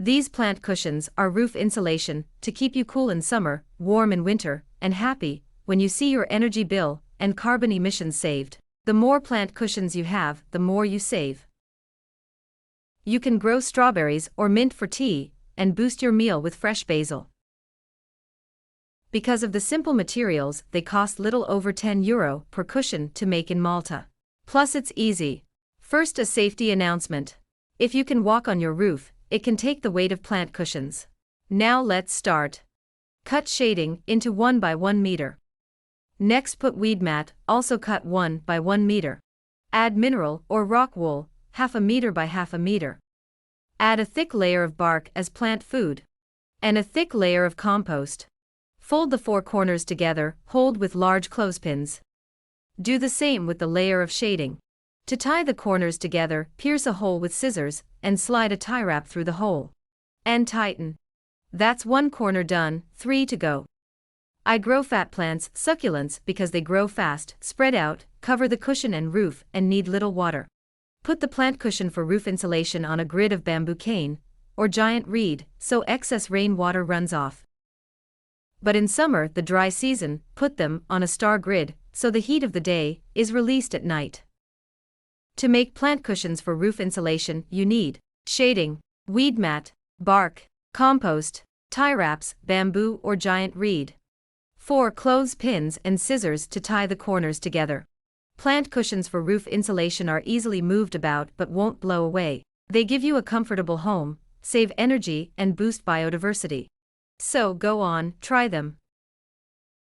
These plant cushions are roof insulation to keep you cool in summer, warm in winter, and happy when you see your energy bill and carbon emissions saved. The more plant cushions you have, the more you save. You can grow strawberries or mint for tea and boost your meal with fresh basil. Because of the simple materials, they cost little over €10 per cushion to make in Malta. Plus it's easy. First, a safety announcement. If you can walk on your roof, it can take the weight of plant cushions. Now let's start. Cut shading into 1 by 1 meter. Next, put weed mat, also cut 1 by 1 meter. Add mineral or rock wool, 1/2 meter by 1/2 meter. Add a thick layer of bark as plant food. And a thick layer of compost. Fold the 4 corners together, hold with large clothespins. Do the same with the layer of shading. To tie the corners together, pierce a hole with scissors, and slide a tie wrap through the hole. And tighten. That's 1 corner done, 3 to go. I grow fat plants, succulents, because they grow fast, spread out, cover the cushion and roof, and need little water. Put the plant cushion for roof insulation on a grid of bamboo cane, or giant reed, so excess rainwater runs off. But in summer, the dry season, put them on a star grid, so the heat of the day is released at night. To make plant cushions for roof insulation, you need shading, weed mat, bark, compost, tie wraps, bamboo or giant reed. 4 clothespins and scissors to tie the corners together. Plant cushions for roof insulation are easily moved about but won't blow away. They give you a comfortable home, save energy and boost biodiversity. So go on, try them.